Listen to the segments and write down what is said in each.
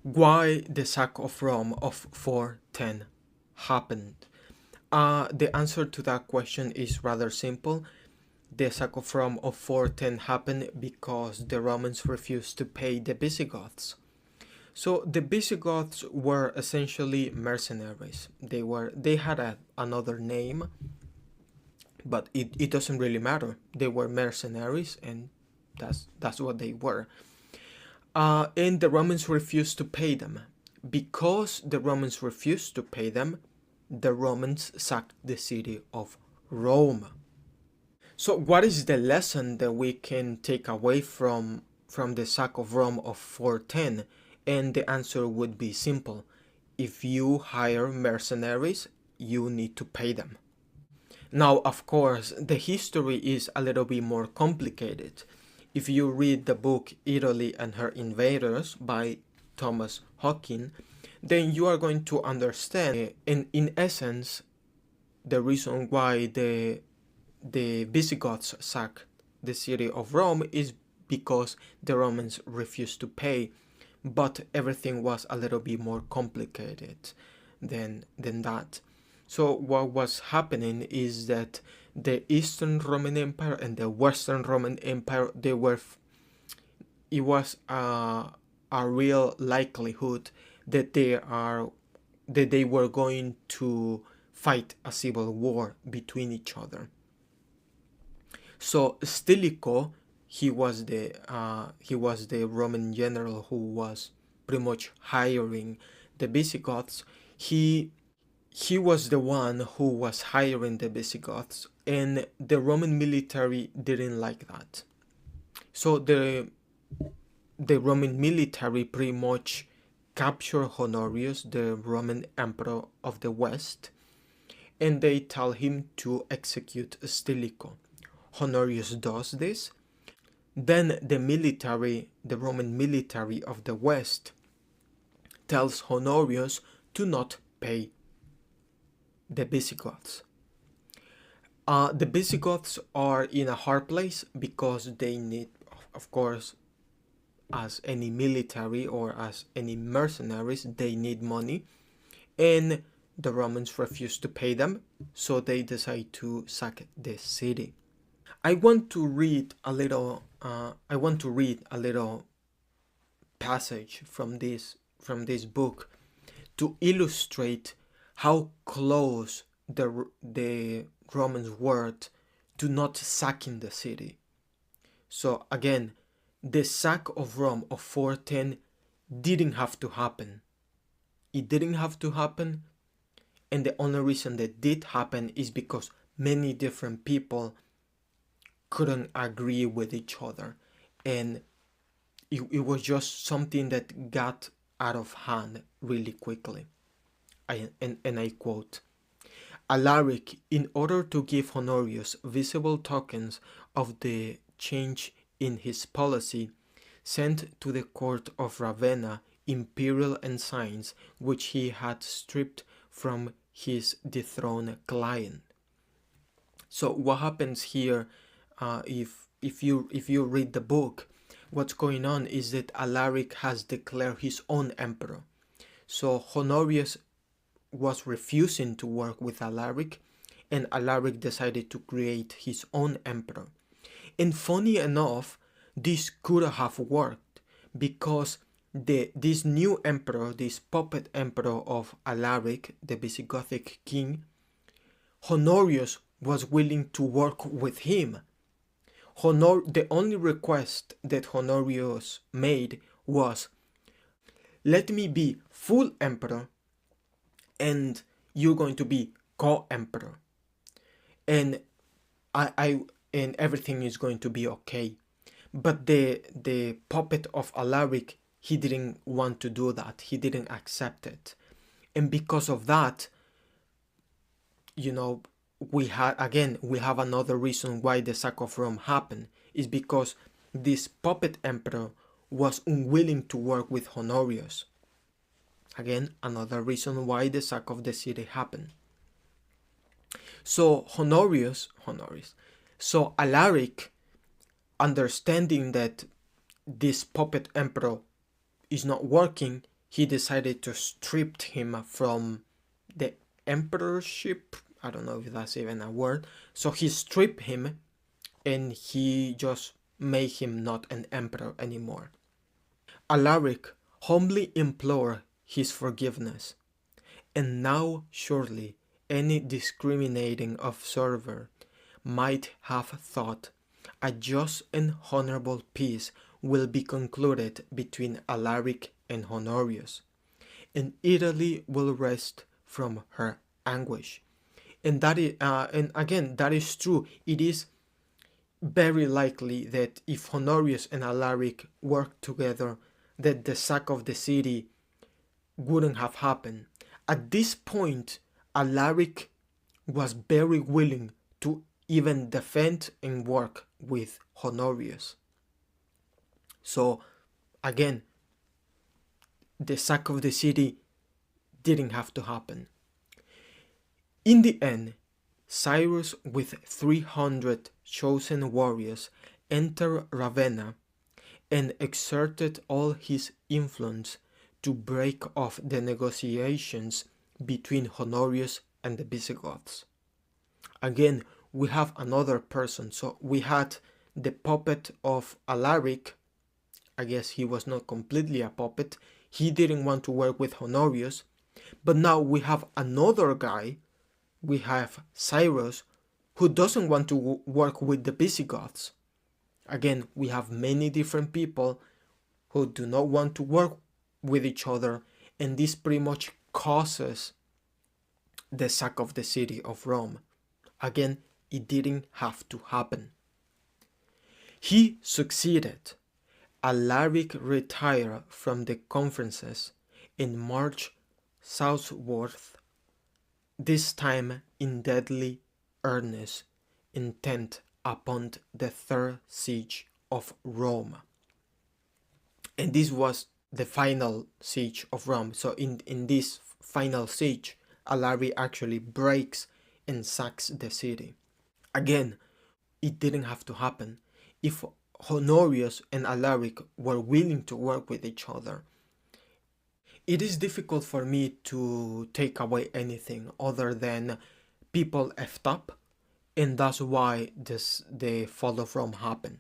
Why the sack of Rome of 410 happened? The answer to that question is rather simple. The sack of Rome of 410 happened because the Romans refused to pay the Visigoths. So the Visigoths were essentially mercenaries. They had another name, but it doesn't really matter. They were mercenaries, and that's what they were. And the Romans refused to pay them. Because the Romans refused to pay them, the Romans sacked the city of Rome. So, what is the lesson that we can take away from the sack of Rome of 410? And the answer would be simple. If you hire mercenaries, you need to pay them. Now, of course, the history is a little bit more complicated. If you read the book Italy and Her Invaders by Thomas Hockin, then you are going to understand, in essence, the reason why the Visigoths sacked the city of Rome is because the Romans refused to pay, but everything was a little bit more complicated than that. So what was happening is that the Eastern Roman Empire and the Western Roman Empire, it was a real likelihood that they were going to fight a civil war between each other. So Stilicho, he was the Roman general who was pretty much hiring the Visigoths. He was the one who was hiring the Visigoths, and the Roman military didn't like that. So the Roman military pretty much captured Honorius, the Roman emperor of the West, and they tell him to execute Stilicho. Honorius does this. Then the Roman military of the West, tells Honorius to not pay the Visigoths. The Visigoths are in a hard place because they need, of course, as any military or as any mercenaries, they need money, and the Romans refuse to pay them, so they decide to sack the city. I want to read a little. I want to read a little passage from this book to illustrate how close the Romans were to not sacking the city. So again, the sack of Rome of 410 didn't have to happen. It didn't have to happen, and the only reason that did happen is because many different people couldn't agree with each other, and it was just something that got out of hand really quickly. And I quote, Alaric, in order to give Honorius visible tokens of the change in his policy, sent to the court of Ravenna imperial ensigns which he had stripped from his dethroned client. So what happens here, if you read the book, what's going on is that Alaric has declared his own emperor. So Honorius was refusing to work with Alaric, and Alaric decided to create his own emperor. And funny enough, this could have worked because this new emperor, this puppet emperor of Alaric, the Visigothic king, Honorius was willing to work with him. The only request that Honorius made was, let me be full emperor and you're going to be co-emperor, and and everything is going to be okay. But the puppet of Alaric, he didn't want to do that. He didn't accept it, and because of that, we have another reason why the sack of Rome happened, is because this puppet emperor was unwilling to work with Honorius. Again, another reason why the sack of the city happened. So so Alaric, understanding that this puppet emperor is not working, he decided to strip him from the emperorship. I don't know if that's even a word. So he stripped him and he just made him not an emperor anymore. Alaric humbly implored his forgiveness, and now surely any discriminating observer might have thought a just and honorable peace will be concluded between Alaric and Honorius, and Italy will rest from her anguish. And and again, that is true. It is very likely that if Honorius and Alaric worked together, that the sack of the city wouldn't have happened. At this point, Alaric was very willing to even defend and work with Honorius. So, again, the sack of the city didn't have to happen. In the end, Cyrus with 300 chosen warriors entered Ravenna and exerted all his influence to break off the negotiations between Honorius and the Visigoths. Again, we have another person. So we had the puppet of Alaric. I guess he was not completely a puppet. He didn't want to work with Honorius. But now we have another guy. We have Cyrus, who doesn't want to work with the Visigoths. Again, we have many different people who do not want to work with each other, and this pretty much causes the sack of the city of Rome. Again, it didn't have to happen. He succeeded. Alaric retired from the conferences and marched southward, this time in deadly earnest, intent upon the third siege of Rome. And this was the final siege of Rome. So in this final siege, Alaric actually breaks and sacks the city. Again, it didn't have to happen. If Honorius and Alaric were willing to work with each other, it is difficult for me to take away anything other than people effed up, and that's why the fall of Rome happened.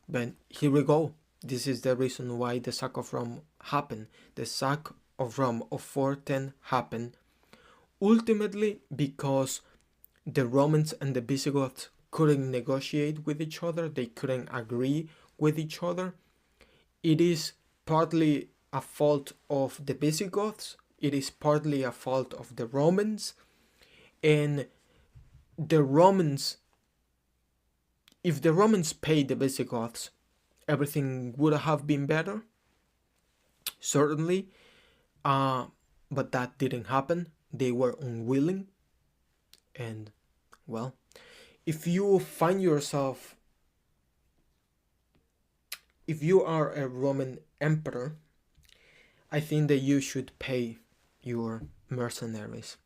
But here we go. This is the reason why the sack of Rome happened. The sack of Rome of 410 happened ultimately because the Romans and the Visigoths couldn't negotiate with each other. They couldn't agree with each other. It is partly a fault of the Visigoths. It is partly a fault of the Romans. And the Romans, if the Romans paid the Visigoths, everything would have been better, certainly, but that didn't happen. They were unwilling, and well, if you find yourself, if you are a Roman emperor, I think that you should pay your mercenaries.